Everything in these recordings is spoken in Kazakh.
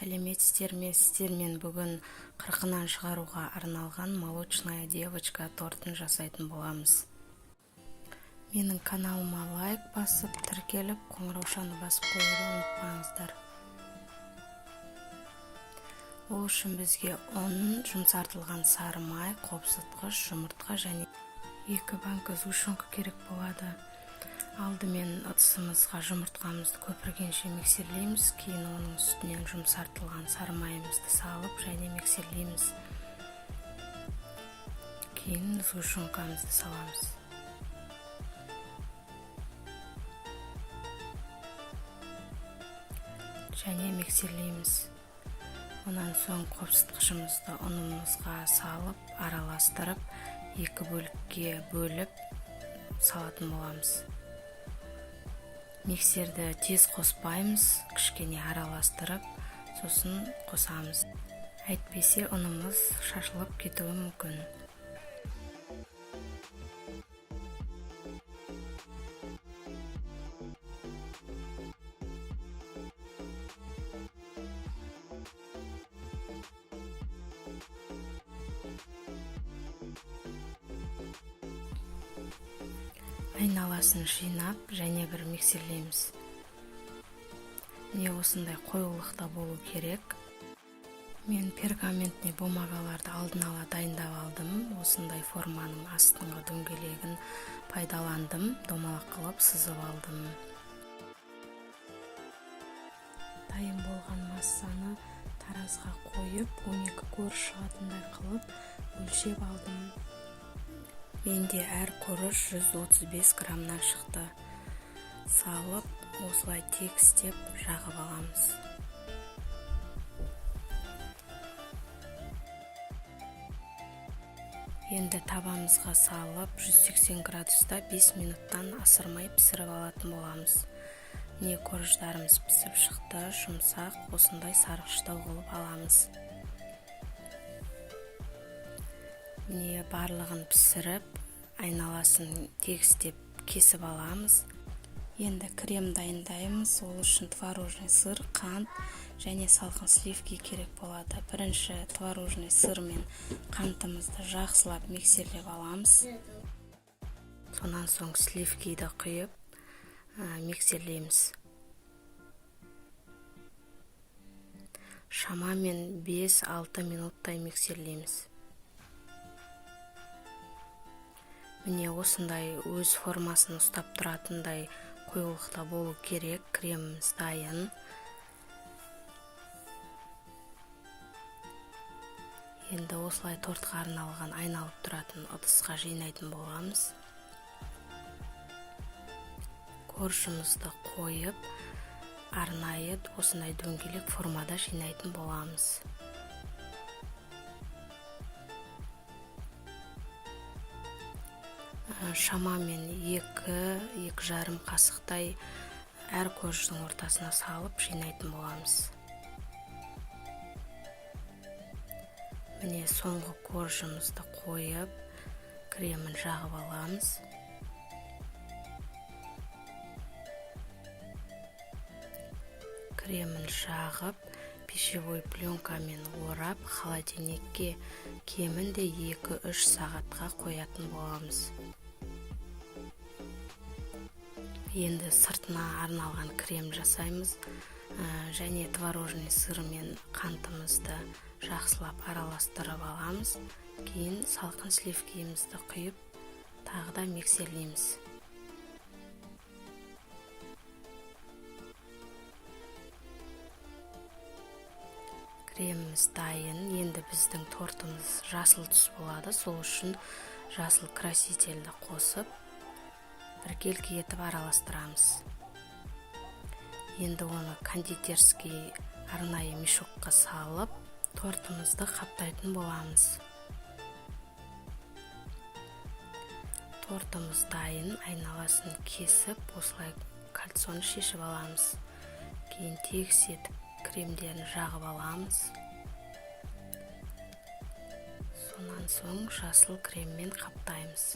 Сәлеметсіздер ме? Сіздермен бүгін қырқынан шығаруға арналған молочная девочка тортын жасайтын боламыз. Менің каналыма лайк басып, тіркеліп, қоңыраушаны басып қоюды ұмытпаңыздар. Ол үшін бізге ұн, жұмсартылған сары май, қопсытқыш, жұмыртқа және 2 банка сгущенка керек болады. Алдымен ыдысымызға жұмыртқамызды көпіргенше миксерлейміз, кейін оның үстінен жұмсартылған сары майымызды салып және миксерлейміз. Кейін сгущенкамызды саламыз. Және миксерлейміз. Онан соң қопсытқышымызды ұнымызға салып, араластырып, 2 бөлікке бөліп салатын боламыз. Миксерді тез қоспаймыз, кішкене араластырып, сосын қосамыз. Әйтпесе ұнымыз шашылып кетуі мүмкін. Айналасын жинап, және бір миксерлейміз. Міне осындай қоюлықта болу керек. Мен пергаментный бумагаларды алдын ала дайындап алдым. Осындай форманың астыңғы дөңгелегін пайдаландым, домалақ қылып сызып алдым. Дайын болған массаны таразға қойып, 12 көріш шығатындай қылып өлшеп алдым. Менде әр көріш 135 граммнан шықты. Салып, осылай тегістеп жағып аламыз. Енді табамызға салып, 180 градуста 5 минуттан асырмай пісіріп алатын боламыз. Не көріштарымыз пісіп шықты, жұмсақ, осындай сарғыштау қылып аламыз. Міне барлығын пісіріп, айналасын тегістеп кесіп аламыз. Енді крем дайындаймыз. Ол үшін творожный сыр, қант және салқын сливки керек болады. Бірінші творожный сыр мен қантымызды жақсылап миксерлеп аламыз. Сонан соң сливкиді құйып, миксерлейміз. Шамамен 5-6 минуттай миксерлейміз. Міне осындай өз формасын ұстап тұратындай қоюлықта болу керек. Креміміз дайын. Енді осылай тортқа арналған айналып тұратын ыдысқа жинайтын боламыз. Коржымызды қойып, арнайы осындай дөңгелек формада жинайтын боламыз. Шамамен 2-2,5 қасықтай әр көріштің ортасына салып жинайтын боламыз. Міне соңғы коржымызды қойып, кремін жағып аламыз. Кремін жағып, пищевой пленкамен орап, холодильникке кемінде 2-3 сағатқа қоятын боламыз. Енді сыртына арналған крем жасаймыз. Және творожный сыр мен қантымызды жақсылап араластырып аламыз. Кейін салқын сливкиімізді құйып, тағы да миксерлейміз. Креміміз дайын. Енді біздің тортымыз жасыл түс болады. Сол үшін жасыл красительді қосып, біркелкі етіп араластырамыз. Енді оны кондитерский арнайы мешокқа салып, тортымызды қаптайтын боламыз. Тортымыз дайын. Айналасын кесіп, осылай кольцоны шешіп аламыз. Кейін тегіс етіп кремдерін жағып аламыз. Сонан соң жасыл креммен қаптаймыз.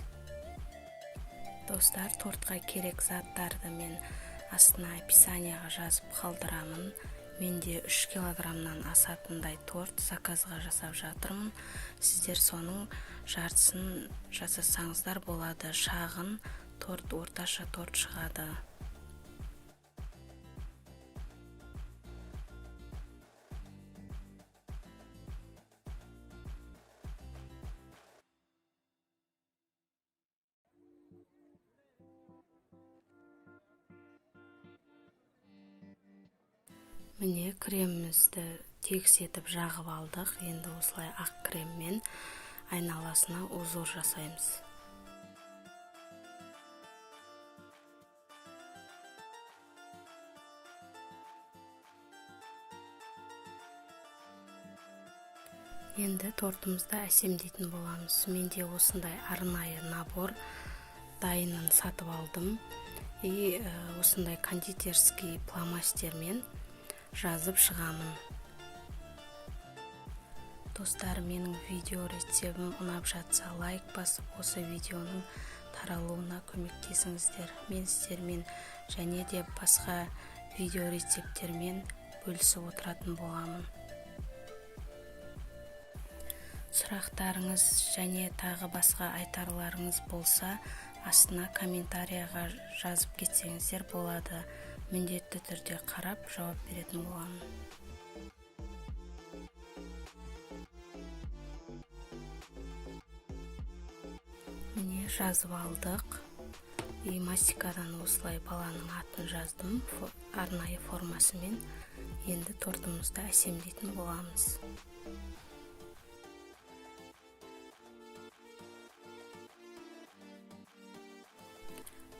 Достар, тортқа керек заттарды мен астына описанияға жазып қалдырамын. Менде 3 килограммнан асатындай торт заказға жасап жатырмын. Сіздер соның жартысын жасасаңыздар болады. Шағын торт, орташа торт шығады. Міне кремімізді тегіс етіп жағып алдық. Енді осылай ақ креммен айналасына узор жасаймыз. Енді тортымызды әсемдейтін боламыз. Менде осындай арнайы набор дайынын сатып алдым. Осындай кондитерский фломастермен жазып шығамын. Достар, менің видео рецептім ұнап жатса, лайк басып, осы видеоның таралуына көмектесіңіздер. Мен сіздермен және де басқа видео рецепттермен бөлісіп отыратын боламын. Сұрақтарыңыз және тағы басқа айтарларыңыз болса, астына комментарияға жазып кетсеңіздер болады. Міндетті түрде қарап жауап беретін боламын. Міне жазып алдық. Мастикадан осылай баланың атын жаздым, арнайы формасымен. Енді тортымызды әсемдейтін боламыз.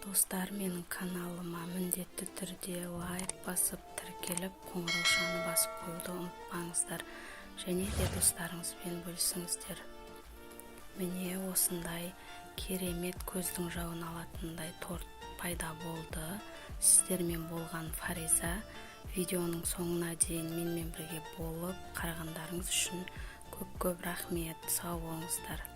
Достар, менің каналыма міндетті түрде лайк басып, тіркеліп, қоңыраушаны басып қоюды ұмытпаңыздар. Және де достарыңызбен бөлісіңіздер. Міне осындай керемет көздің жауын алатындай торт пайда болды. Сіздермен болған Фариза. Видеоның соңына дейін менімен бірге болып, қарағандарыңыз үшін көп рахмет. Сау болыңыздар.